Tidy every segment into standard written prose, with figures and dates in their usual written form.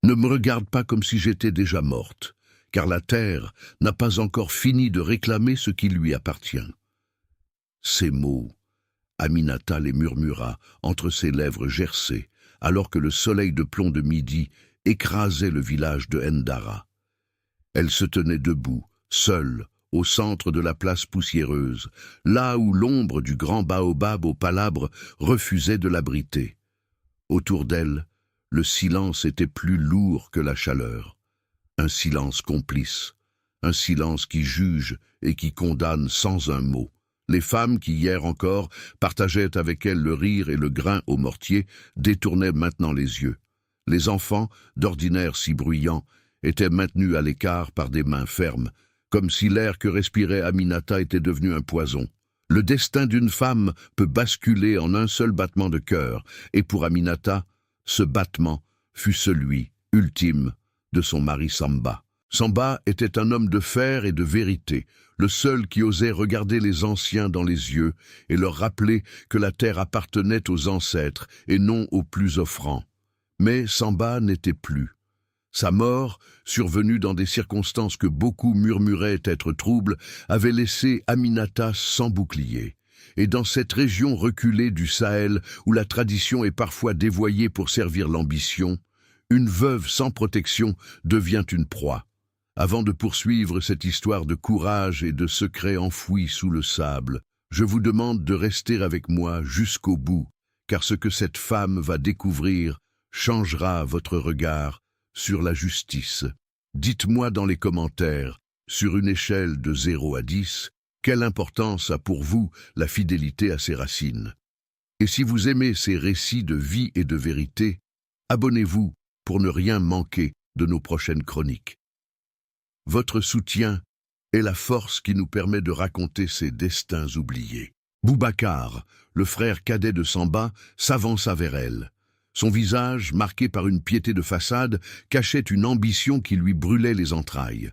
Ne me regarde pas comme si j'étais déjà morte, car la terre n'a pas encore fini de réclamer ce qui lui appartient. » Ces mots, Aminata les murmura entre ses lèvres gercées, alors que le soleil de plomb de midi écrasait le village de Ndara. Elle se tenait debout, seule, au centre de la place poussiéreuse, là où l'ombre du grand baobab aux palabres refusait de l'abriter. Autour d'elle, le silence était plus lourd que la chaleur. Un silence complice, un silence qui juge et qui condamne sans un mot. Les femmes qui, hier encore, partageaient avec elle le rire et le grain au mortier, détournaient maintenant les yeux. Les enfants, d'ordinaire si bruyants, étaient maintenus à l'écart par des mains fermes, comme si l'air que respirait Aminata était devenu un poison. Le destin d'une femme peut basculer en un seul battement de cœur, et pour Aminata, ce battement fut celui, ultime, de son mari Samba. Samba était un homme de fer et de vérité, le seul qui osait regarder les anciens dans les yeux et leur rappeler que la terre appartenait aux ancêtres et non aux plus offrants. Mais Samba n'était plus. Sa mort, survenue dans des circonstances que beaucoup murmuraient être troubles, avait laissé Aminata sans bouclier. Et dans cette région reculée du Sahel, où la tradition est parfois dévoyée pour servir l'ambition, une veuve sans protection devient une proie. Avant de poursuivre cette histoire de courage et de secrets enfouis sous le sable, je vous demande de rester avec moi jusqu'au bout, car ce que cette femme va découvrir changera votre regard sur la justice. Dites-moi dans les commentaires, sur une échelle de 0 à 10, quelle importance a pour vous la fidélité à ses racines. Et si vous aimez ces récits de vie et de vérité, abonnez-vous pour ne rien manquer de nos prochaines chroniques. Votre soutien est la force qui nous permet de raconter ces destins oubliés. Boubacar, le frère cadet de Samba, s'avança vers elle. Son visage, marqué par une piété de façade, cachait une ambition qui lui brûlait les entrailles.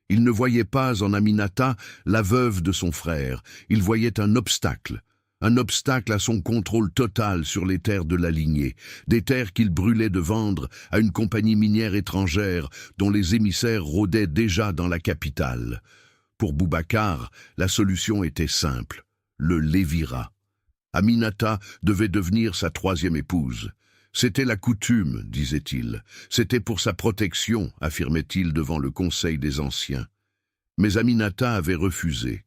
Il ne voyait pas en Aminata la veuve de son frère, il voyait un obstacle à son contrôle total sur les terres de la lignée, des terres qu'il brûlait de vendre à une compagnie minière étrangère dont les émissaires rôdaient déjà dans la capitale. Pour Boubacar, la solution était simple, le lévira. Aminata devait devenir sa troisième épouse. C'était la coutume, disait-il. C'était pour sa protection, affirmait-il devant le conseil des anciens. Mais Aminata avait refusé.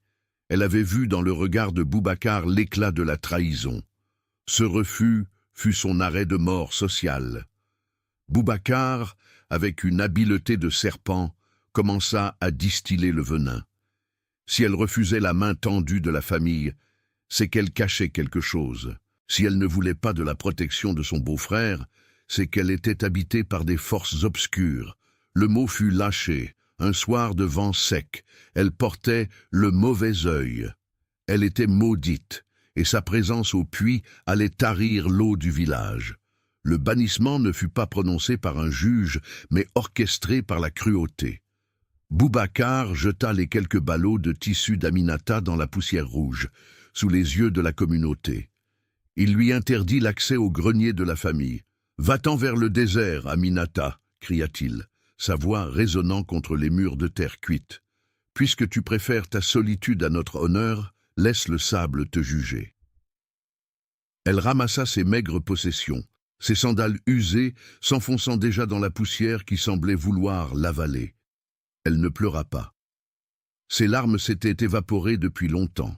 Elle avait vu dans le regard de Boubacar l'éclat de la trahison. Ce refus fut son arrêt de mort sociale. Boubacar, avec une habileté de serpent, commença à distiller le venin. Si elle refusait la main tendue de la famille, c'est qu'elle cachait quelque chose. Si elle ne voulait pas de la protection de son beau-frère, c'est qu'elle était habitée par des forces obscures. Le mot fut lâché. Un soir de vent sec, elle portait le mauvais œil. Elle était maudite, et sa présence au puits allait tarir l'eau du village. Le bannissement ne fut pas prononcé par un juge, mais orchestré par la cruauté. Boubacar jeta les quelques ballots de tissu d'Aminata dans la poussière rouge, sous les yeux de la communauté. Il lui interdit l'accès au grenier de la famille. « Va-t'en vers le désert, Aminata » cria-t-il, sa voix résonnant contre les murs de terre cuite. « Puisque tu préfères ta solitude à notre honneur, laisse le sable te juger. » Elle ramassa ses maigres possessions, ses sandales usées s'enfonçant déjà dans la poussière qui semblait vouloir l'avaler. Elle ne pleura pas. Ses larmes s'étaient évaporées depuis longtemps.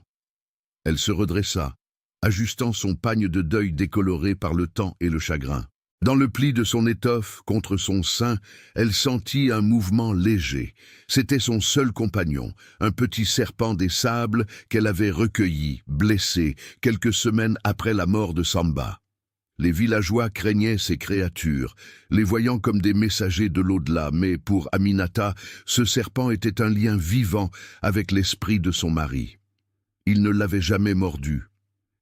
Elle se redressa, ajustant son pagne de deuil décoloré par le temps et le chagrin. Dans le pli de son étoffe, contre son sein, elle sentit un mouvement léger. C'était son seul compagnon, un petit serpent des sables qu'elle avait recueilli, blessé, quelques semaines après la mort de Samba. Les villageois craignaient ces créatures, les voyant comme des messagers de l'au-delà, mais pour Aminata, ce serpent était un lien vivant avec l'esprit de son mari. Il ne l'avait jamais mordu.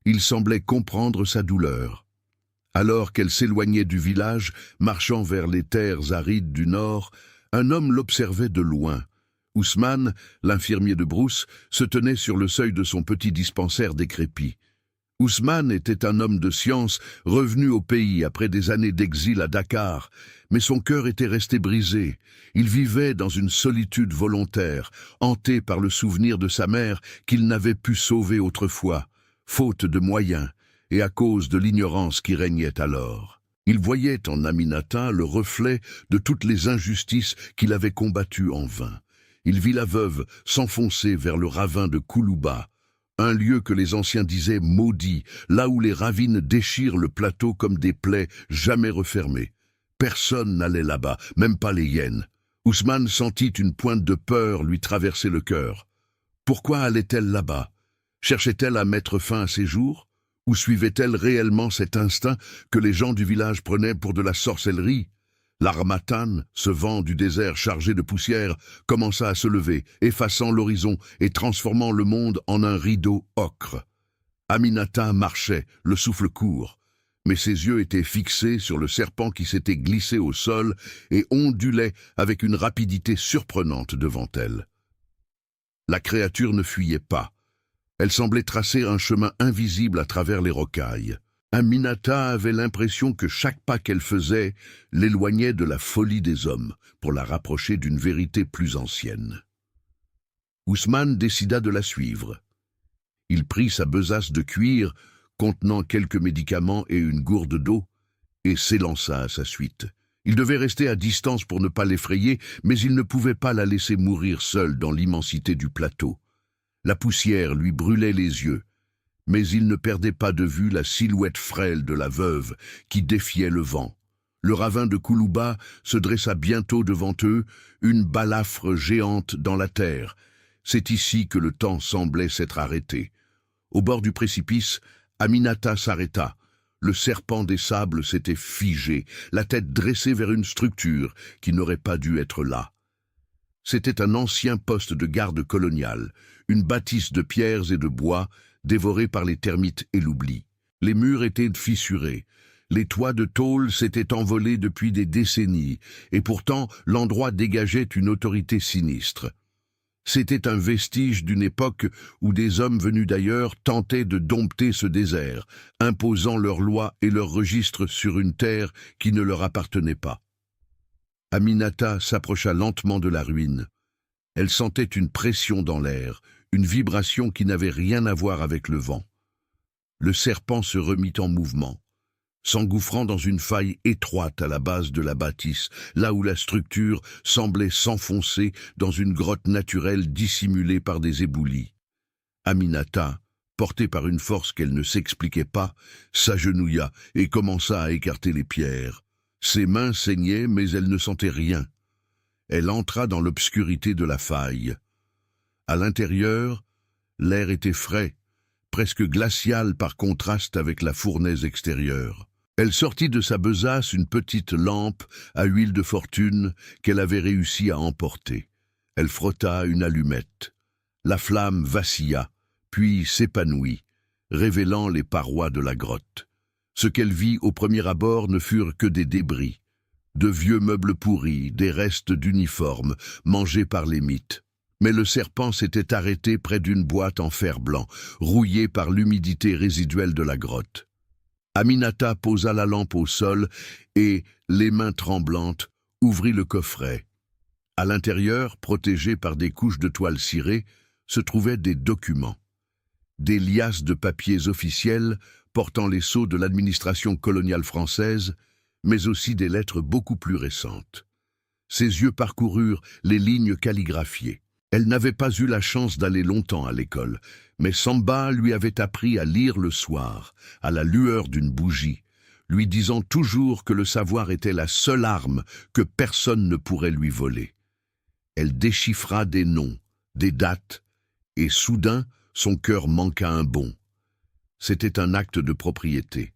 Il semblait comprendre sa douleur. Alors qu'elle s'éloignait du village, marchant vers les terres arides du nord, un homme l'observait de loin. Ousmane, l'infirmier de brousse, se tenait sur le seuil de son petit dispensaire décrépit. Ousmane était un homme de science revenu au pays après des années d'exil à Dakar, mais son cœur était resté brisé. Il vivait dans une solitude volontaire, hanté par le souvenir de sa mère qu'il n'avait pu sauver autrefois, faute de moyens et à cause de l'ignorance qui régnait alors. Il voyait en Aminata le reflet de toutes les injustices qu'il avait combattues en vain. Il vit la veuve s'enfoncer vers le ravin de Koulouba, un lieu que les anciens disaient maudit, là où les ravines déchirent le plateau comme des plaies jamais refermées. Personne n'allait là-bas, même pas les hyènes. Ousmane sentit une pointe de peur lui traverser le cœur. Pourquoi allait-elle là-bas? Cherchait-elle à mettre fin à ses jours? Ou suivait-elle réellement cet instinct que les gens du village prenaient pour de la sorcellerie? L'harmattan, ce vent du désert chargé de poussière, commença à se lever, effaçant l'horizon et transformant le monde en un rideau ocre. Aminata marchait, le souffle court, mais ses yeux étaient fixés sur le serpent qui s'était glissé au sol et ondulait avec une rapidité surprenante devant elle. La créature ne fuyait pas. Elle semblait tracer un chemin invisible à travers les rocailles. Aminata avait l'impression que chaque pas qu'elle faisait l'éloignait de la folie des hommes pour la rapprocher d'une vérité plus ancienne. Ousmane décida de la suivre. Il prit sa besace de cuir contenant quelques médicaments et une gourde d'eau et s'élança à sa suite. Il devait rester à distance pour ne pas l'effrayer, mais il ne pouvait pas la laisser mourir seule dans l'immensité du plateau. La poussière lui brûlait les yeux, mais il ne perdait pas de vue la silhouette frêle de la veuve qui défiait le vent. Le ravin de Koulouba se dressa bientôt devant eux, une balafre géante dans la terre. C'est ici que le temps semblait s'être arrêté. Au bord du précipice, Aminata s'arrêta. Le serpent des sables s'était figé, la tête dressée vers une structure qui n'aurait pas dû être là. C'était un ancien poste de garde coloniale, une bâtisse de pierres et de bois, dévorée par les termites et l'oubli. Les murs étaient fissurés, les toits de tôle s'étaient envolés depuis des décennies, et pourtant l'endroit dégageait une autorité sinistre. C'était un vestige d'une époque où des hommes venus d'ailleurs tentaient de dompter ce désert, imposant leurs lois et leurs registres sur une terre qui ne leur appartenait pas. Aminata s'approcha lentement de la ruine. Elle sentait une pression dans l'air, une vibration qui n'avait rien à voir avec le vent. Le serpent se remit en mouvement, s'engouffrant dans une faille étroite à la base de la bâtisse, là où la structure semblait s'enfoncer dans une grotte naturelle dissimulée par des éboulis. Aminata, portée par une force qu'elle ne s'expliquait pas, s'agenouilla et commença à écarter les pierres. Ses mains saignaient, mais elle ne sentait rien. Elle entra dans l'obscurité de la faille. À l'intérieur, l'air était frais, presque glacial par contraste avec la fournaise extérieure. Elle sortit de sa besace une petite lampe à huile de fortune qu'elle avait réussi à emporter. Elle frotta une allumette. La flamme vacilla, puis s'épanouit, révélant les parois de la grotte. Ce qu'elle vit au premier abord ne furent que des débris, de vieux meubles pourris, des restes d'uniformes mangés par les mythes. Mais le serpent s'était arrêté près d'une boîte en fer blanc, rouillée par l'humidité résiduelle de la grotte. Aminata posa la lampe au sol et, les mains tremblantes, ouvrit le coffret. À l'intérieur, protégés par des couches de toile cirée, se trouvaient des documents. Des liasses de papiers officiels portant les sceaux de l'administration coloniale française, mais aussi des lettres beaucoup plus récentes. Ses yeux parcoururent les lignes calligraphiées. Elle n'avait pas eu la chance d'aller longtemps à l'école, mais Samba lui avait appris à lire le soir, à la lueur d'une bougie, lui disant toujours que le savoir était la seule arme que personne ne pourrait lui voler. Elle déchiffra des noms, des dates, et soudain, son cœur manqua un bond. C'était un acte de propriété,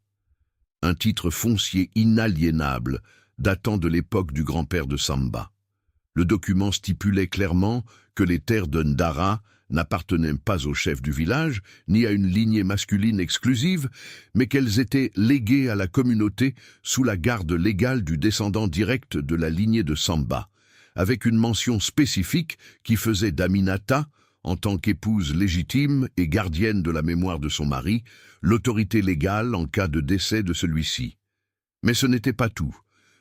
un titre foncier inaliénable datant de l'époque du grand-père de Samba. Le document stipulait clairement que les terres de Ndara n'appartenaient pas au chef du village, ni à une lignée masculine exclusive, mais qu'elles étaient léguées à la communauté sous la garde légale du descendant direct de la lignée de Samba, avec une mention spécifique qui faisait d'Aminata, en tant qu'épouse légitime et gardienne de la mémoire de son mari, l'autorité légale en cas de décès de celui-ci. Mais ce n'était pas tout.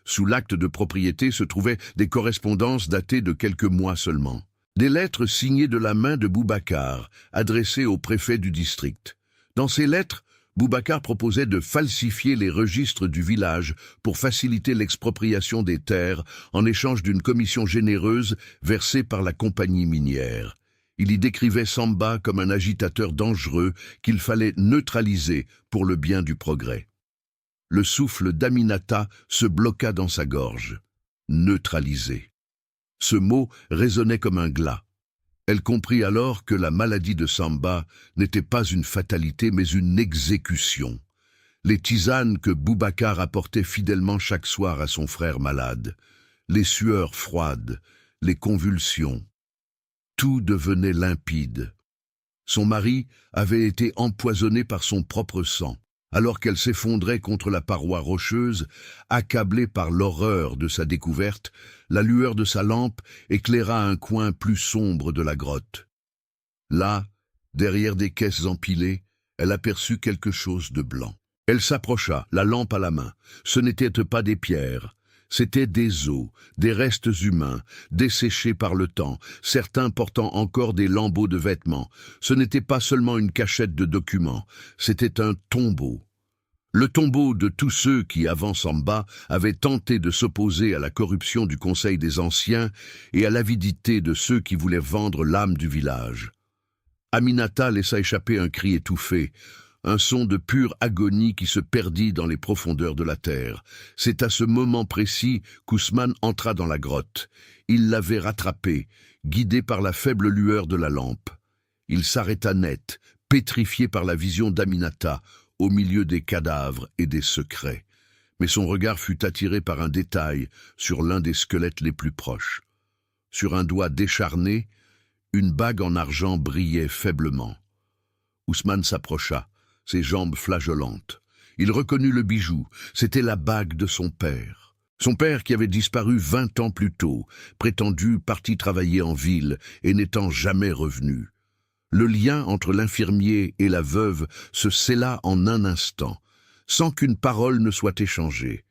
Sous l'acte de propriété se trouvaient des correspondances datées de quelques mois seulement. Des lettres signées de la main de Boubacar, adressées au préfet du district. Dans ces lettres, Boubacar proposait de falsifier les registres du village pour faciliter l'expropriation des terres en échange d'une commission généreuse versée par la compagnie minière. Il y décrivait Samba comme un agitateur dangereux qu'il fallait neutraliser pour le bien du progrès. Le souffle d'Aminata se bloqua dans sa gorge. Neutraliser. Ce mot résonnait comme un glas. Elle comprit alors que la maladie de Samba n'était pas une fatalité mais une exécution. Les tisanes que Boubacar apportait fidèlement chaque soir à son frère malade, les sueurs froides, les convulsions, tout devenait limpide. Son mari avait été empoisonné par son propre sang, alors qu'elle s'effondrait contre la paroi rocheuse, accablée par l'horreur de sa découverte. La lueur de sa lampe éclaira un coin plus sombre de la grotte. Là, derrière des caisses empilées, elle aperçut quelque chose de blanc. Elle s'approcha, la lampe à la main. Ce n'étaient pas des pierres, c'étaient des os, des restes humains, desséchés par le temps, certains portant encore des lambeaux de vêtements. Ce n'était pas seulement une cachette de documents, c'était un tombeau. Le tombeau de tous ceux qui, avant Samba, avaient tenté de s'opposer à la corruption du Conseil des Anciens et à l'avidité de ceux qui voulaient vendre l'âme du village. Aminata laissa échapper un cri étouffé, un son de pure agonie qui se perdit dans les profondeurs de la terre. C'est à ce moment précis qu'Ousmane entra dans la grotte. Il l'avait rattrapée, guidé par la faible lueur de la lampe. Il s'arrêta net, pétrifié par la vision d'Aminata, au milieu des cadavres et des secrets. Mais son regard fut attiré par un détail sur l'un des squelettes les plus proches. Sur un doigt décharné, une bague en argent brillait faiblement. Ousmane s'approcha, ses jambes flageolantes. Il reconnut le bijou, c'était la bague de son père. Son père qui avait disparu 20 ans plus tôt, prétendu parti travailler en ville et n'étant jamais revenu. Le lien entre l'infirmier et la veuve se scella en un instant, sans qu'une parole ne soit échangée.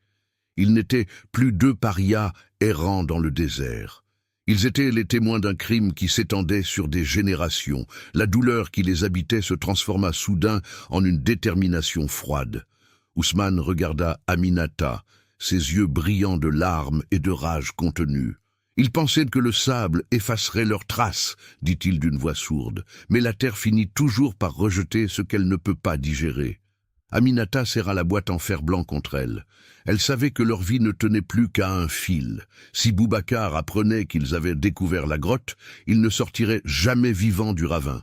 Ils n'étaient plus deux parias errant dans le désert. Ils étaient les témoins d'un crime qui s'étendait sur des générations. La douleur qui les habitait se transforma soudain en une détermination froide. Ousmane regarda Aminata, ses yeux brillants de larmes et de rage contenue. Ils pensaient que le sable effacerait leurs traces, dit-il d'une voix sourde, mais la terre finit toujours par rejeter ce qu'elle ne peut pas digérer. Aminata serra la boîte en fer blanc contre elle. Elle savait que leur vie ne tenait plus qu'à un fil. Si Boubacar apprenait qu'ils avaient découvert la grotte, ils ne sortiraient jamais vivants du ravin.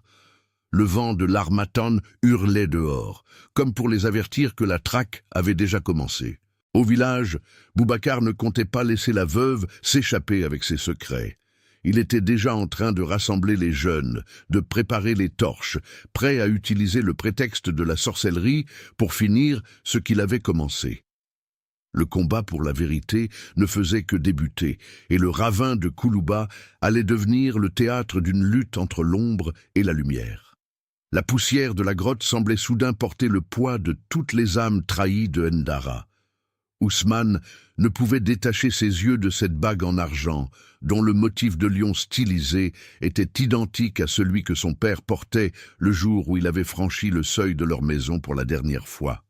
Le vent de l'Harmattan hurlait dehors, comme pour les avertir que la traque avait déjà commencé. Au village, Boubacar ne comptait pas laisser la veuve s'échapper avec ses secrets. Il était déjà en train de rassembler les jeunes, de préparer les torches, prêt à utiliser le prétexte de la sorcellerie pour finir ce qu'il avait commencé. Le combat pour la vérité ne faisait que débuter, et le ravin de Koulouba allait devenir le théâtre d'une lutte entre l'ombre et la lumière. La poussière de la grotte semblait soudain porter le poids de toutes les âmes trahies de Ndara. Ousmane ne pouvait détacher ses yeux de cette bague en argent, dont le motif de lion stylisé était identique à celui que son père portait le jour où il avait franchi le seuil de leur maison pour la dernière fois.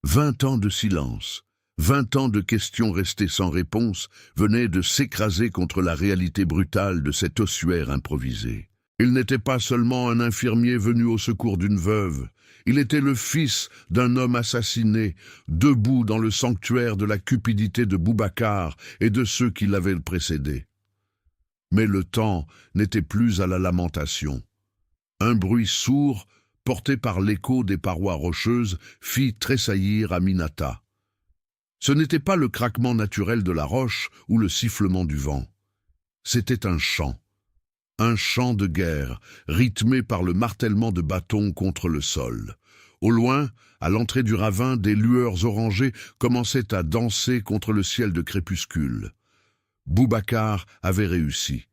20 ans de silence, 20 ans de questions restées sans réponse venaient de s'écraser contre la réalité brutale de cet ossuaire improvisé. Il n'était pas seulement un infirmier venu au secours d'une veuve, il était le fils d'un homme assassiné, debout dans le sanctuaire de la cupidité de Boubacar et de ceux qui l'avaient précédé. Mais le temps n'était plus à la lamentation. Un bruit sourd, porté par l'écho des parois rocheuses, fit tressaillir Aminata. Ce n'était pas le craquement naturel de la roche ou le sifflement du vent. C'était un chant de guerre, rythmé par le martèlement de bâtons contre le sol. Au loin, à l'entrée du ravin, des lueurs orangées commençaient à danser contre le ciel de crépuscule. Boubacar avait réussi.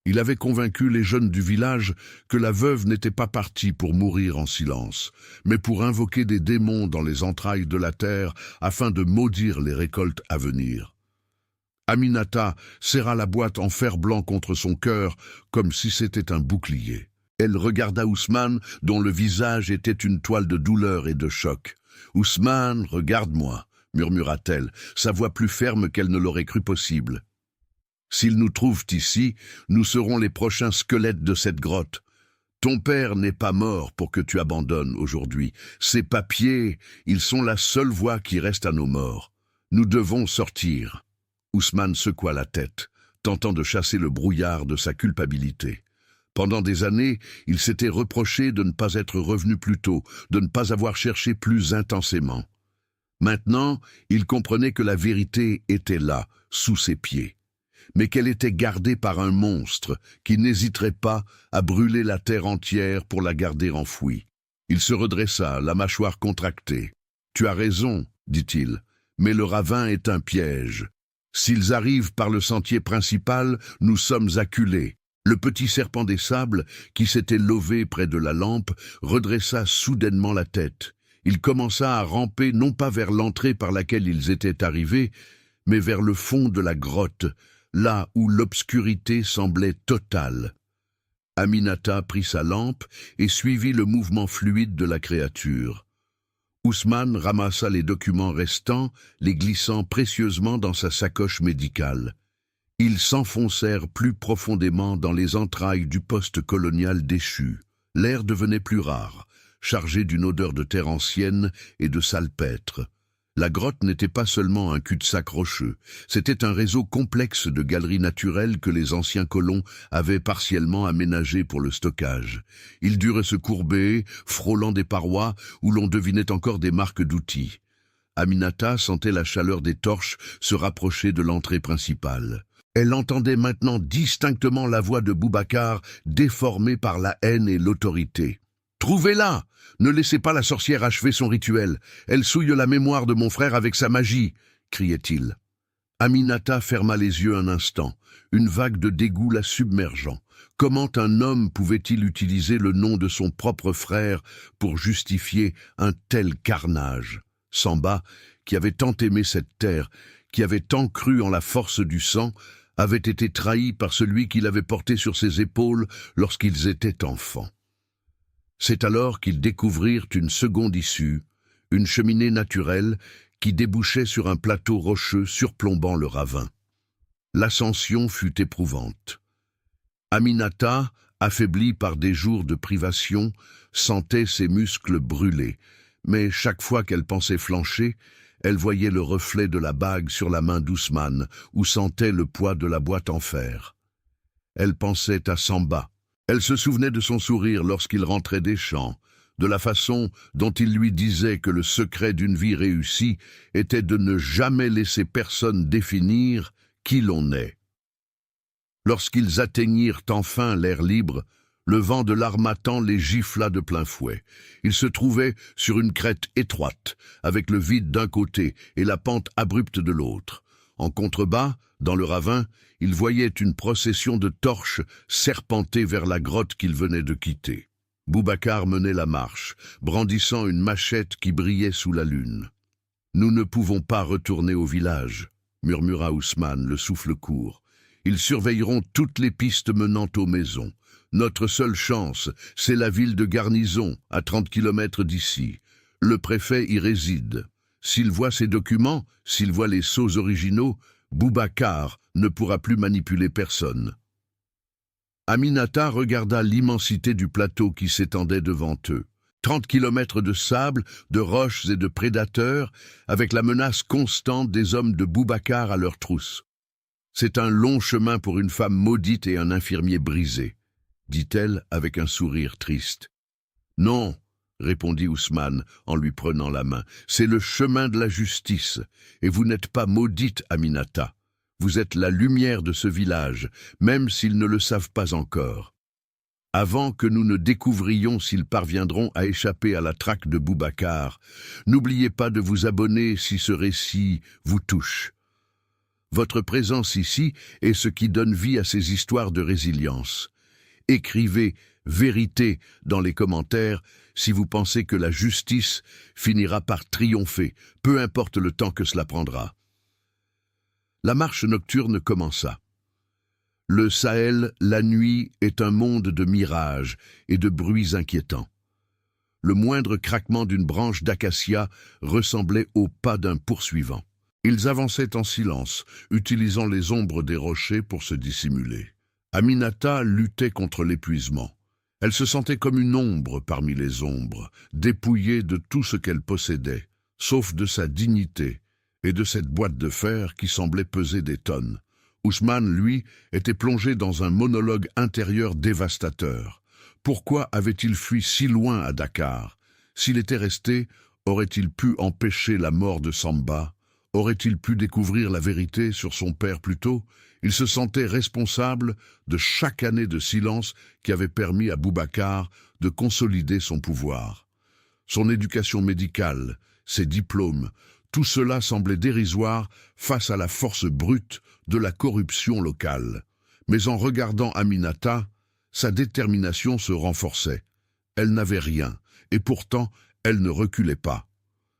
Il avait convaincu les jeunes du village que la veuve n'était pas partie pour mourir en silence, mais pour invoquer des démons dans les entrailles de la terre afin de maudire les récoltes à venir. Aminata serra la boîte en fer blanc contre son cœur comme si c'était un bouclier. Elle regarda Ousmane, dont le visage était une toile de douleur et de choc. « Ousmane, regarde-moi » murmura-t-elle, sa voix plus ferme qu'elle ne l'aurait cru possible. « S'ils nous trouvent ici, nous serons les prochains squelettes de cette grotte. Ton père n'est pas mort pour que tu abandonnes aujourd'hui. Ces papiers, ils sont la seule voie qui reste à nos morts. Nous devons sortir. » Ousmane secoua la tête, tentant de chasser le brouillard de sa culpabilité. Pendant des années, il s'était reproché de ne pas être revenu plus tôt, de ne pas avoir cherché plus intensément. Maintenant, il comprenait que la vérité était là, sous ses pieds, mais qu'elle était gardée par un monstre qui n'hésiterait pas à brûler la terre entière pour la garder enfouie. Il se redressa, la mâchoire contractée. « Tu as raison, dit-il, mais le ravin est un piège. S'ils arrivent par le sentier principal, nous sommes acculés. » Le petit serpent des sables, qui s'était lové près de la lampe, redressa soudainement la tête. Il commença à ramper non pas vers l'entrée par laquelle ils étaient arrivés, mais vers le fond de la grotte, là où l'obscurité semblait totale. Aminata prit sa lampe et suivit le mouvement fluide de la créature. Ousmane ramassa les documents restants, les glissant précieusement dans sa sacoche médicale. Ils s'enfoncèrent plus profondément dans les entrailles du poste colonial déchu. L'air devenait plus rare, chargé d'une odeur de terre ancienne et de salpêtre. La grotte n'était pas seulement un cul-de-sac rocheux, c'était un réseau complexe de galeries naturelles que les anciens colons avaient partiellement aménagées pour le stockage. Ils durent se courber, frôlant des parois où l'on devinait encore des marques d'outils. Aminata sentait la chaleur des torches se rapprocher de l'entrée principale. Elle entendait maintenant distinctement la voix de Boubacar, déformée par la haine et l'autorité. « Trouvez-la! Ne laissez pas la sorcière achever son rituel. Elle souille la mémoire de mon frère avec sa magie !» criait-il. Aminata ferma les yeux un instant, une vague de dégoût la submergeant. Comment un homme pouvait-il utiliser le nom de son propre frère pour justifier un tel carnage? Samba, qui avait tant aimé cette terre, qui avait tant cru en la force du sang, avait été trahi par celui qui l'avait porté sur ses épaules lorsqu'ils étaient enfants. C'est alors qu'ils découvrirent une seconde issue, une cheminée naturelle qui débouchait sur un plateau rocheux surplombant le ravin. L'ascension fut éprouvante. Aminata, affaiblie par des jours de privation, sentait ses muscles brûler, mais chaque fois qu'elle pensait flancher, elle voyait le reflet de la bague sur la main d'Ousmane, ou sentait le poids de la boîte en fer. Elle pensait à Samba. Elle se souvenait de son sourire lorsqu'il rentrait des champs, de la façon dont il lui disait que le secret d'une vie réussie était de ne jamais laisser personne définir qui l'on est. Lorsqu'ils atteignirent enfin l'air libre, le vent de l'harmattan les gifla de plein fouet. Ils se trouvaient sur une crête étroite, avec le vide d'un côté et la pente abrupte de l'autre. En contrebas, dans le ravin, ils voyaient une procession de torches serpenter vers la grotte qu'ils venaient de quitter. Boubacar menait la marche, brandissant une machette qui brillait sous la lune. « Nous ne pouvons pas retourner au village » murmura Ousmane, le souffle court. « Ils surveilleront toutes les pistes menant aux maisons. Notre seule chance, c'est la ville de garnison, à 30 kilomètres d'ici. Le préfet y réside. S'il voit ces documents, s'il voit les sceaux originaux, Boubacar ne pourra plus manipuler personne. » Aminata regarda l'immensité du plateau qui s'étendait devant eux. 30 kilomètres de sable, de roches et de prédateurs, avec la menace constante des hommes de Boubacar à leur trousse. « C'est un long chemin pour une femme maudite et un infirmier brisé, » dit-elle avec un sourire triste. « Non, » répondit Ousmane en lui prenant la main, « c'est le chemin de la justice, et vous n'êtes pas maudite, Aminata. Vous êtes la lumière de ce village, même s'ils ne le savent pas encore. Avant que nous ne découvrions s'ils parviendront à échapper à la traque de Boubacar, n'oubliez pas de vous abonner si ce récit vous touche. Votre présence ici est ce qui donne vie à ces histoires de résilience. Écrivez « vérité » dans les commentaires si vous pensez que la justice finira par triompher, peu importe le temps que cela prendra. La marche nocturne commença. Le Sahel, la nuit, est un monde de mirages et de bruits inquiétants. Le moindre craquement d'une branche d'acacia ressemblait au pas d'un poursuivant. Ils avançaient en silence, utilisant les ombres des rochers pour se dissimuler. Aminata luttait contre l'épuisement. Elle se sentait comme une ombre parmi les ombres, dépouillée de tout ce qu'elle possédait, sauf de sa dignité et de cette boîte de fer qui semblait peser des tonnes. Ousmane, lui, était plongé dans un monologue intérieur dévastateur. Pourquoi avait-il fui si loin à Dakar? S'il était resté, aurait-il pu empêcher la mort de Samba? Aurait-il pu découvrir la vérité sur son père plus tôt? Il se sentait responsable de chaque année de silence qui avait permis à Boubacar de consolider son pouvoir. Son éducation médicale, ses diplômes, tout cela semblait dérisoire face à la force brute de la corruption locale. Mais en regardant Aminata, sa détermination se renforçait. Elle n'avait rien, et pourtant elle ne reculait pas.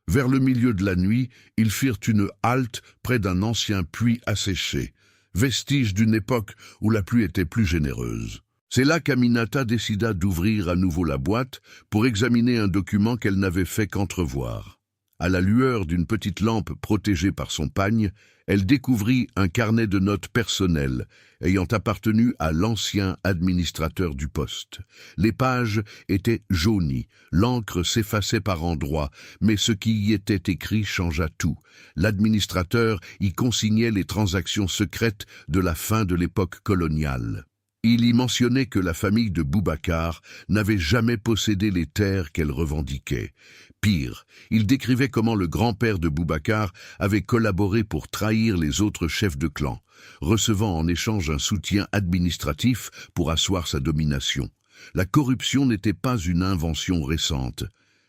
Vers le milieu de la nuit, ils firent une halte près d'un ancien puits asséché, vestige d'une époque où la pluie était plus généreuse. C'est là qu'Aminata décida d'ouvrir à nouveau la boîte pour examiner un document qu'elle n'avait fait qu'entrevoir. À la lueur d'une petite lampe protégée par son pagne, elle découvrit un carnet de notes personnelles ayant appartenu à l'ancien administrateur du poste. Les pages étaient jaunies, l'encre s'effaçait par endroits, mais ce qui y était écrit changea tout. L'administrateur y consignait les transactions secrètes de la fin de l'époque coloniale. Il y mentionnait que la famille de Boubacar n'avait jamais possédé les terres qu'elle revendiquait. Pire, il décrivait comment le grand-père de Boubacar avait collaboré pour trahir les autres chefs de clan, recevant en échange un soutien administratif pour asseoir sa domination. La corruption n'était pas une invention récente.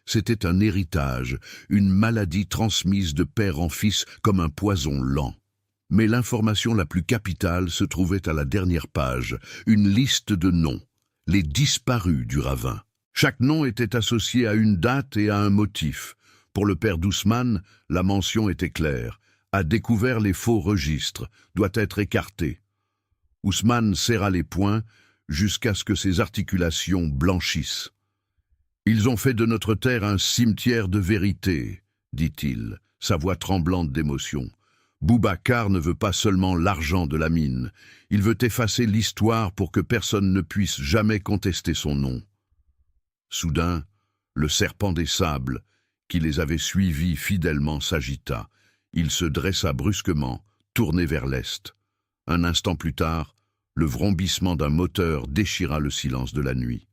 C'était un héritage, une maladie transmise de père en fils comme un poison lent. Mais l'information la plus capitale se trouvait à la dernière page, une liste de noms, les disparus du ravin. Chaque nom était associé à une date et à un motif. Pour le père d'Ousmane, la mention était claire. A découvert les faux registres, doit être écarté. Ousmane serra les poings jusqu'à ce que ses articulations blanchissent. « Ils ont fait de notre terre un cimetière de vérité, dit-il, sa voix tremblante d'émotion. Boubacar ne veut pas seulement l'argent de la mine, il veut effacer l'histoire pour que personne ne puisse jamais contester son nom. » Soudain, le serpent des sables, qui les avait suivis fidèlement, s'agita. Il se dressa brusquement, tourné vers l'est. Un instant plus tard, le vrombissement d'un moteur déchira le silence de la nuit.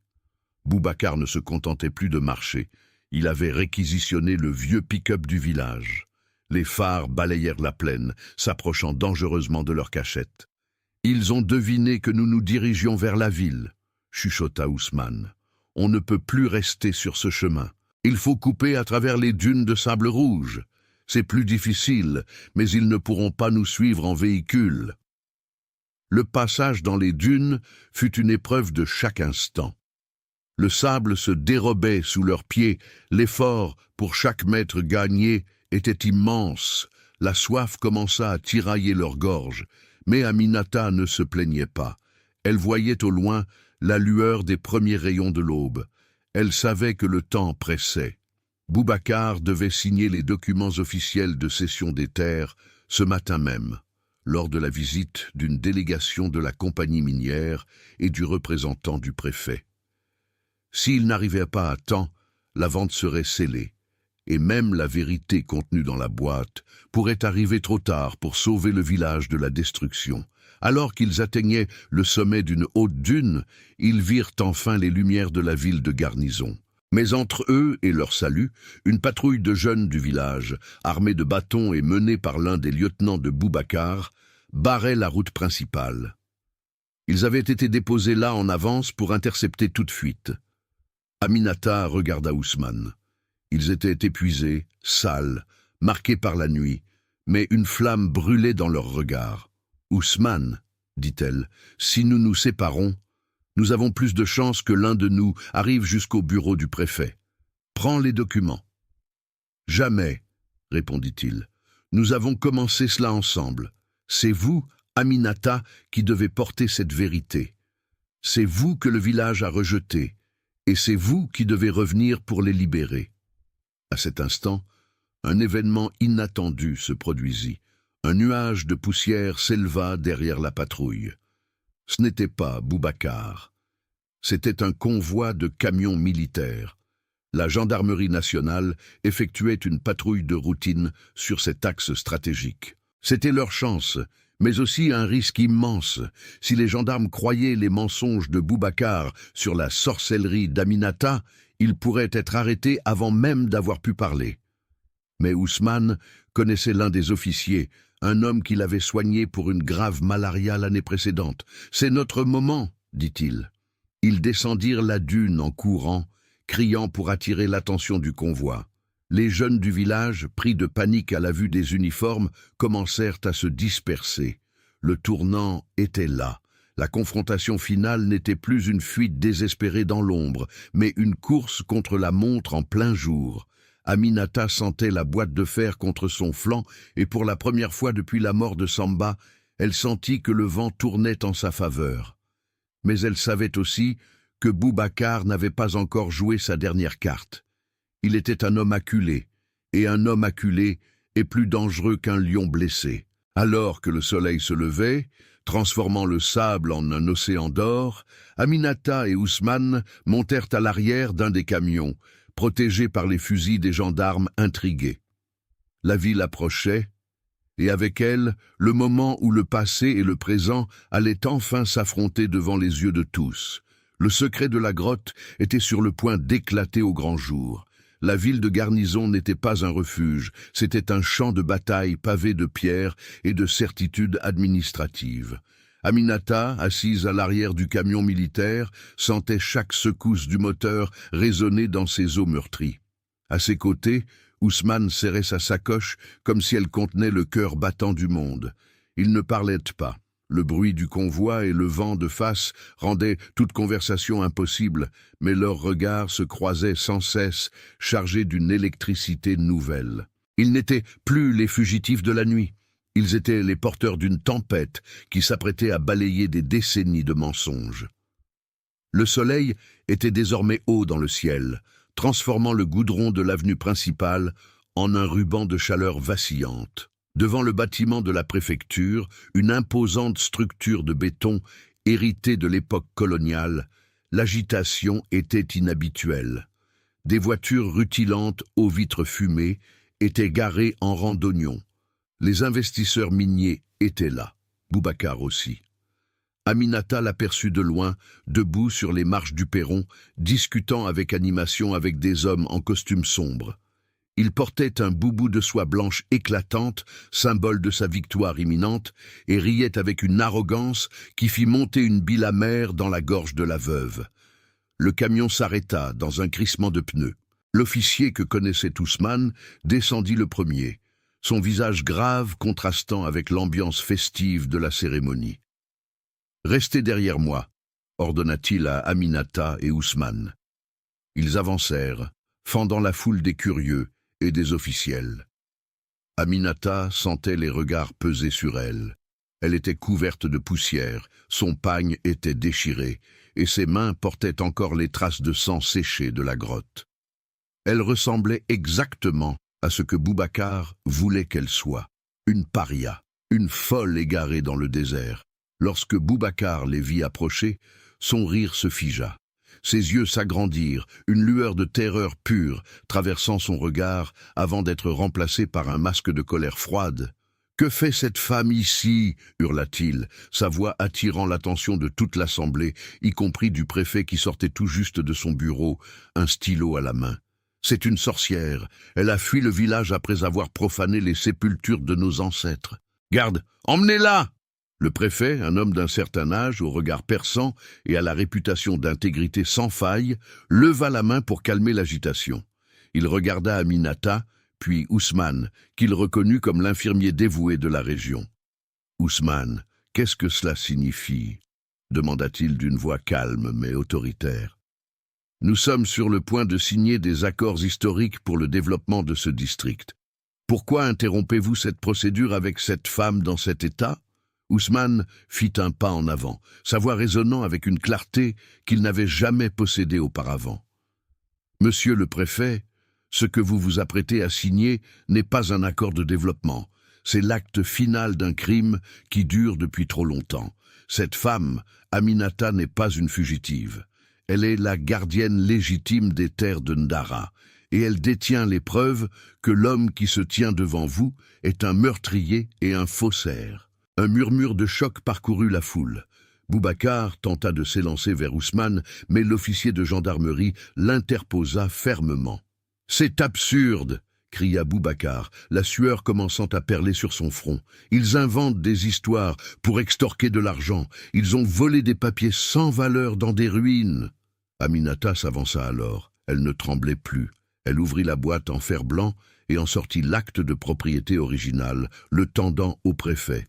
Boubacar ne se contentait plus de marcher. Il avait réquisitionné le vieux pick-up du village. Les phares balayèrent la plaine, s'approchant dangereusement de leur cachette. « Ils ont deviné que nous nous dirigions vers la ville, » chuchota Ousmane. « On ne peut plus rester sur ce chemin. Il faut couper à travers les dunes de sable rouge. C'est plus difficile, mais ils ne pourront pas nous suivre en véhicule. » Le passage dans les dunes fut une épreuve de chaque instant. Le sable se dérobait sous leurs pieds, l'effort pour chaque mètre gagné était immense. La soif commença à tirailler leur gorge, mais Aminata ne se plaignait pas. Elle voyait au loin la lueur des premiers rayons de l'aube. Elle savait que le temps pressait. Boubacar devait signer les documents officiels de cession des terres ce matin même, lors de la visite d'une délégation de la compagnie minière et du représentant du préfet. S'il n'arrivait pas à temps, la vente serait scellée, et même la vérité contenue dans la boîte pourrait arriver trop tard pour sauver le village de la destruction. Alors qu'ils atteignaient le sommet d'une haute dune, ils virent enfin les lumières de la ville de garnison. Mais entre eux et leur salut, une patrouille de jeunes du village, armée de bâtons et menée par l'un des lieutenants de Boubacar, barrait la route principale. Ils avaient été déposés là en avance pour intercepter toute fuite. Aminata regarda Ousmane. Ils étaient épuisés, sales, marqués par la nuit, mais une flamme brûlait dans leurs regards. « Ousmane, dit-elle, si nous nous séparons, nous avons plus de chances que l'un de nous arrive jusqu'au bureau du préfet. Prends les documents. » « Jamais, répondit-il. Nous avons commencé cela ensemble. C'est vous, Aminata, qui devez porter cette vérité. C'est vous que le village a rejeté, et c'est vous qui devez revenir pour les libérer. » À cet instant, un événement inattendu se produisit. Un nuage de poussière s'éleva derrière la patrouille. Ce n'était pas Boubacar. C'était un convoi de camions militaires. La gendarmerie nationale effectuait une patrouille de routine sur cet axe stratégique. C'était leur chance, mais aussi un risque immense. Si les gendarmes croyaient les mensonges de Boubacar sur la sorcellerie d'Aminata, ils pourraient être arrêtés avant même d'avoir pu parler. Mais Ousmane connaissait l'un des officiers, un homme qu'il avait soigné pour une grave malaria l'année précédente. « C'est notre moment, dit-il. » Ils descendirent la dune en courant, criant pour attirer l'attention du convoi. Les jeunes du village, pris de panique à la vue des uniformes, commencèrent à se disperser. Le tournant était là. La confrontation finale n'était plus une fuite désespérée dans l'ombre, mais une course contre la montre en plein jour. Aminata sentait la boîte de fer contre son flanc et pour la première fois depuis la mort de Samba, elle sentit que le vent tournait en sa faveur. Mais elle savait aussi que Boubacar n'avait pas encore joué sa dernière carte. Il était un homme acculé, et un homme acculé est plus dangereux qu'un lion blessé. Alors que le soleil se levait, transformant le sable en un océan d'or, Aminata et Ousmane montèrent à l'arrière d'un des camions, protégés par les fusils des gendarmes intrigués. La ville approchait, et avec elle, le moment où le passé et le présent allaient enfin s'affronter devant les yeux de tous. Le secret de la grotte était sur le point d'éclater au grand jour. La ville de garnison n'était pas un refuge, c'était un champ de bataille pavé de pierres et de certitudes administratives. Aminata, assise à l'arrière du camion militaire, sentait chaque secousse du moteur résonner dans ses os meurtris. À ses côtés, Ousmane serrait sa sacoche comme si elle contenait le cœur battant du monde. Ils ne parlaient pas. Le bruit du convoi et le vent de face rendaient toute conversation impossible, mais leurs regards se croisaient sans cesse, chargés d'une électricité nouvelle. Ils n'étaient plus les fugitifs de la nuit. Ils étaient les porteurs d'une tempête qui s'apprêtait à balayer des décennies de mensonges. Le soleil était désormais haut dans le ciel, transformant le goudron de l'avenue principale en un ruban de chaleur vacillante. Devant le bâtiment de la préfecture, une imposante structure de béton héritée de l'époque coloniale, l'agitation était inhabituelle. Des voitures rutilantes aux vitres fumées étaient garées en rang d'oignons. Les investisseurs miniers étaient là, Boubacar aussi. Aminata l'aperçut de loin, debout sur les marches du perron, discutant avec animation avec des hommes en costume sombre. Il portait un boubou de soie blanche éclatante, symbole de sa victoire imminente, et riait avec une arrogance qui fit monter une bile amère dans la gorge de la veuve. Le camion s'arrêta dans un crissement de pneus. L'officier que connaissait Ousmane descendit le premier, son visage grave contrastant avec l'ambiance festive de la cérémonie. « Restez derrière moi », ordonna-t-il à Aminata et Ousmane. Ils avancèrent, fendant la foule des curieux et des officiels. Aminata sentait les regards peser sur elle. Elle était couverte de poussière, son pagne était déchiré, et ses mains portaient encore les traces de sang séché de la grotte. Elle ressemblait exactement à ce que Boubacar voulait qu'elle soit, une paria, une folle égarée dans le désert. Lorsque Boubacar les vit approcher, son rire se figea. Ses yeux s'agrandirent, une lueur de terreur pure traversant son regard avant d'être remplacée par un masque de colère froide. « Que fait cette femme ici » hurla-t-il, sa voix attirant l'attention de toute l'assemblée, y compris du préfet qui sortait tout juste de son bureau, un stylo à la main. « C'est une sorcière. Elle a fui le village après avoir profané les sépultures de nos ancêtres. Garde, emmenez-la » Le préfet, un homme d'un certain âge, au regard perçant et à la réputation d'intégrité sans faille, leva la main pour calmer l'agitation. Il regarda Aminata, puis Ousmane, qu'il reconnut comme l'infirmier dévoué de la région. « Ousmane, qu'est-ce que cela signifie » demanda-t-il d'une voix calme mais autoritaire. « Nous sommes sur le point de signer des accords historiques pour le développement de ce district. Pourquoi interrompez-vous cette procédure avec cette femme dans cet état ?» Ousmane fit un pas en avant, sa voix résonnant avec une clarté qu'il n'avait jamais possédée auparavant. « Monsieur le préfet, ce que vous vous apprêtez à signer n'est pas un accord de développement. C'est l'acte final d'un crime qui dure depuis trop longtemps. Cette femme, Aminata, n'est pas une fugitive. Elle est la gardienne légitime des terres de Ndara, et elle détient les preuves que l'homme qui se tient devant vous est un meurtrier et un faussaire. » Un murmure de choc parcourut la foule. Boubacar tenta de s'élancer vers Ousmane, mais l'officier de gendarmerie l'interposa fermement. « C'est absurde !» cria Boubacar, la sueur commençant à perler sur son front. « Ils inventent des histoires pour extorquer de l'argent. Ils ont volé des papiers sans valeur dans des ruines. » Aminata s'avança alors. Elle ne tremblait plus. Elle ouvrit la boîte en fer blanc et en sortit l'acte de propriété original, le tendant au préfet.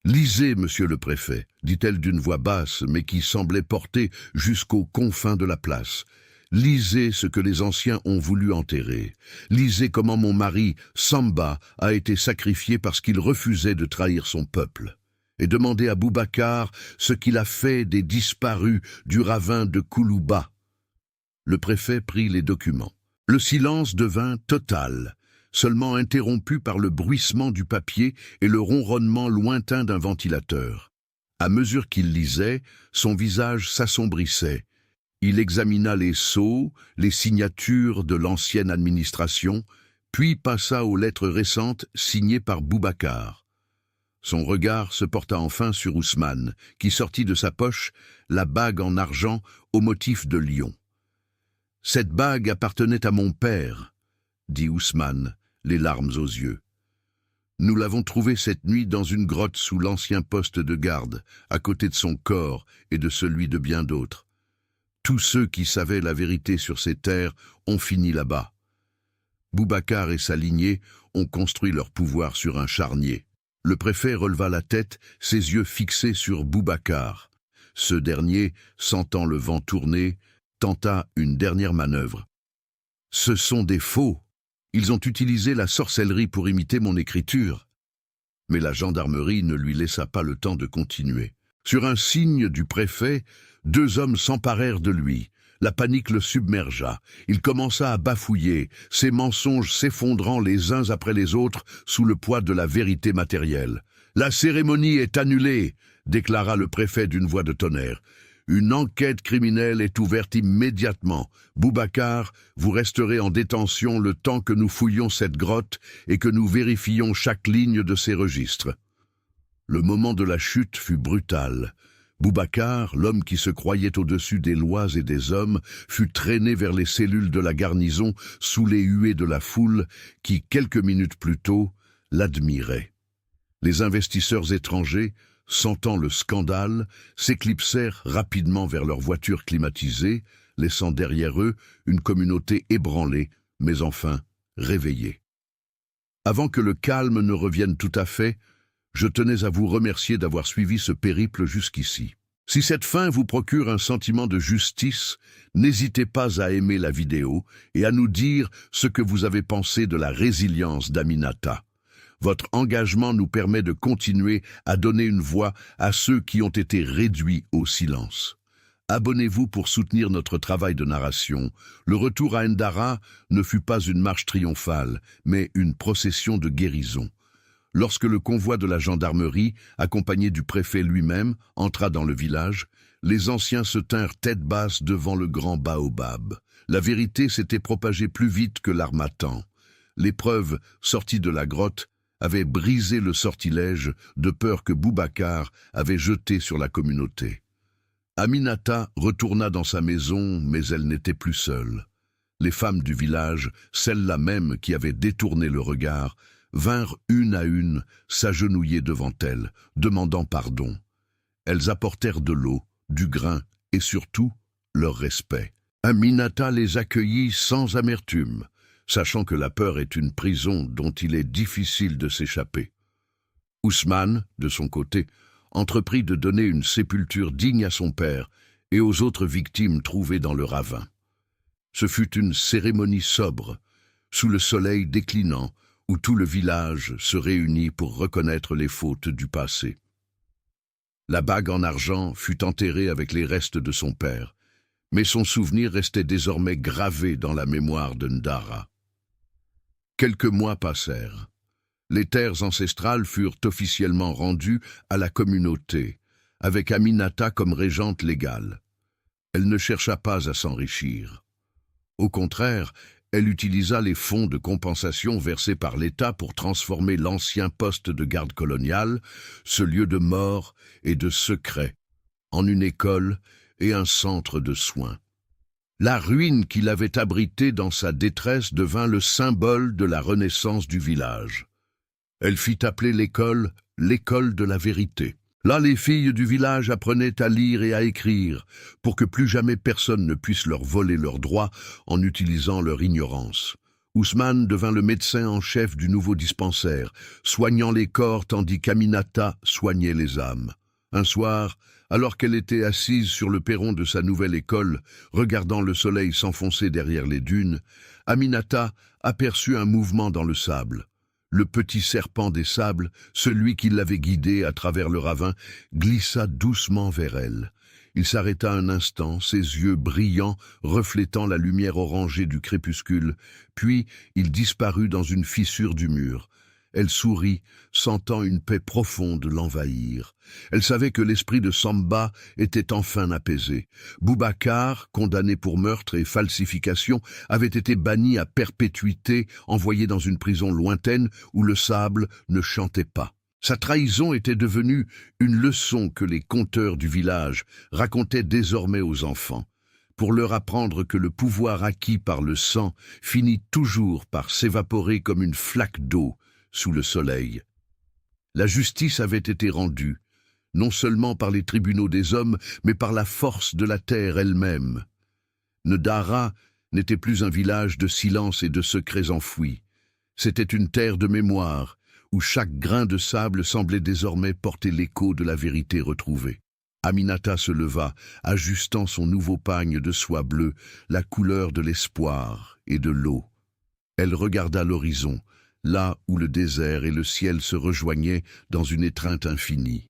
« Lisez, monsieur le préfet, dit-elle d'une voix basse, mais qui semblait porter jusqu'aux confins de la place. Lisez ce que les anciens ont voulu enterrer. Lisez comment mon mari, Samba, a été sacrifié parce qu'il refusait de trahir son peuple. Et demandez à Boubacar ce qu'il a fait des disparus du ravin de Koulouba. » Le préfet prit les documents. Le silence devint total, seulement interrompu par le bruissement du papier et le ronronnement lointain d'un ventilateur. À mesure qu'il lisait, son visage s'assombrissait. Il examina les sceaux, les signatures de l'ancienne administration, puis passa aux lettres récentes signées par Boubacar. Son regard se porta enfin sur Ousmane, qui sortit de sa poche la bague en argent au motif de lion. « Cette bague appartenait à mon père, » dit Ousmane, les larmes aux yeux. « Nous l'avons trouvée cette nuit dans une grotte sous l'ancien poste de garde, à côté de son corps et de celui de bien d'autres. Tous ceux qui savaient la vérité sur ces terres ont fini là-bas. Boubacar et sa lignée ont construit leur pouvoir sur un charnier. » Le préfet releva la tête, ses yeux fixés sur Boubacar. Ce dernier, sentant le vent tourner, tenta une dernière manœuvre. « Ce sont des faux. Ils ont utilisé la sorcellerie pour imiter mon écriture. » Mais la gendarmerie ne lui laissa pas le temps de continuer. Sur un signe du préfet, 2 hommes s'emparèrent de lui. La panique le submergea. Il commença à bafouiller, ses mensonges s'effondrant les uns après les autres sous le poids de la vérité matérielle. « La cérémonie est annulée !» déclara le préfet d'une voix de tonnerre. « Une enquête criminelle est ouverte immédiatement. Boubacar, vous resterez en détention le temps que nous fouillons cette grotte et que nous vérifions chaque ligne de ces registres. » Le moment de la chute fut brutal. Boubacar, l'homme qui se croyait au-dessus des lois et des hommes, fut traîné vers les cellules de la garnison sous les huées de la foule qui, quelques minutes plus tôt, l'admirait. Les investisseurs étrangers, sentant le scandale, s'éclipsèrent rapidement vers leurs voitures climatisées, laissant derrière eux une communauté ébranlée, mais enfin réveillée. Avant que le calme ne revienne tout à fait, je tenais à vous remercier d'avoir suivi ce périple jusqu'ici. Si cette fin vous procure un sentiment de justice, n'hésitez pas à aimer la vidéo et à nous dire ce que vous avez pensé de la résilience d'Aminata. Votre engagement nous permet de continuer à donner une voix à ceux qui ont été réduits au silence. Abonnez-vous pour soutenir notre travail de narration. Le retour à Ndara ne fut pas une marche triomphale, mais une procession de guérison. Lorsque le convoi de la gendarmerie, accompagné du préfet lui-même, entra dans le village, les anciens se tinrent tête basse devant le grand baobab. La vérité s'était propagée plus vite que l'harmattan. Les preuves, sorties de la grotte, avaient brisé le sortilège de peur que Boubacar avait jeté sur la communauté. Aminata retourna dans sa maison, mais elle n'était plus seule. Les femmes du village, celles-là même qui avaient détourné le regard, vinrent une à une s'agenouiller devant elle, demandant pardon. Elles apportèrent de l'eau, du grain et surtout leur respect. Aminata les accueillit sans amertume. sachant que la peur est une prison dont il est difficile de s'échapper. Ousmane, de son côté, entreprit de donner une sépulture digne à son père et aux autres victimes trouvées dans le ravin. Ce fut une cérémonie sobre, sous le soleil déclinant, où tout le village se réunit pour reconnaître les fautes du passé. La bague en argent fut enterrée avec les restes de son père, mais son souvenir restait désormais gravé dans la mémoire de Ndara. Quelques mois passèrent. Les terres ancestrales furent officiellement rendues à la communauté, avec Aminata comme régente légale. Elle ne chercha pas à s'enrichir. Au contraire, elle utilisa les fonds de compensation versés par l'État pour transformer l'ancien poste de garde coloniale, ce lieu de mort et de secret, en une école et un centre de soins. La ruine qui l'avait abrité dans sa détresse devint le symbole de la renaissance du village. Elle fit appeler l'école l'école de la vérité. Là, les filles du village apprenaient à lire et à écrire, pour que plus jamais personne ne puisse leur voler leurs droits en utilisant leur ignorance. Ousmane devint le médecin en chef du nouveau dispensaire, soignant les corps tandis qu'Aminata soignait les âmes. Un soir, alors qu'elle était assise sur le perron de sa nouvelle école, regardant le soleil s'enfoncer derrière les dunes, Aminata aperçut un mouvement dans le sable. Le petit serpent des sables, celui qui l'avait guidée à travers le ravin, glissa doucement vers elle. Il s'arrêta un instant, ses yeux brillants, reflétant la lumière orangée du crépuscule, puis il disparut dans une fissure du mur. Elle sourit, sentant une paix profonde l'envahir. Elle savait que l'esprit de Samba était enfin apaisé. Boubacar, condamné pour meurtre et falsification, avait été banni à perpétuité, envoyé dans une prison lointaine où le sable ne chantait pas. Sa trahison était devenue une leçon que les conteurs du village racontaient désormais aux enfants, pour leur apprendre que le pouvoir acquis par le sang finit toujours par s'évaporer comme une flaque d'eau sous le soleil. La justice avait été rendue, non seulement par les tribunaux des hommes, mais par la force de la terre elle-même. Ndara n'était plus un village de silence et de secrets enfouis. C'était une terre de mémoire, où chaque grain de sable semblait désormais porter l'écho de la vérité retrouvée. Aminata se leva, ajustant son nouveau pagne de soie bleue, la couleur de l'espoir et de l'eau. Elle regarda l'horizon, là où le désert et le ciel se rejoignaient dans une étreinte infinie.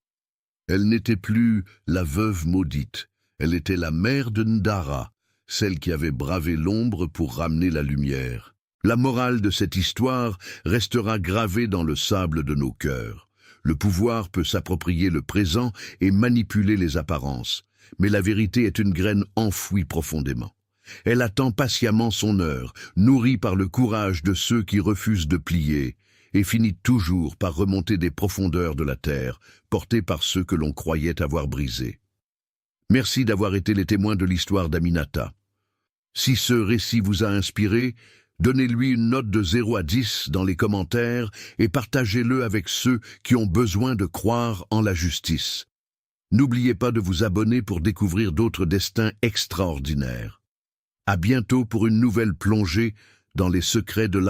Elle n'était plus la veuve maudite, elle était la mère de Ndara, celle qui avait bravé l'ombre pour ramener la lumière. La morale de cette histoire restera gravée dans le sable de nos cœurs. Le pouvoir peut s'approprier le présent et manipuler les apparences, mais la vérité est une graine enfouie profondément. Elle attend patiemment son heure, nourrie par le courage de ceux qui refusent de plier, et finit toujours par remonter des profondeurs de la terre, portée par ceux que l'on croyait avoir brisés. Merci d'avoir été les témoins de l'histoire d'Aminata. Si ce récit vous a inspiré, donnez-lui une note de 0 à 10 dans les commentaires et partagez-le avec ceux qui ont besoin de croire en la justice. N'oubliez pas de vous abonner pour découvrir d'autres destins extraordinaires. À bientôt pour une nouvelle plongée dans les secrets de l'art.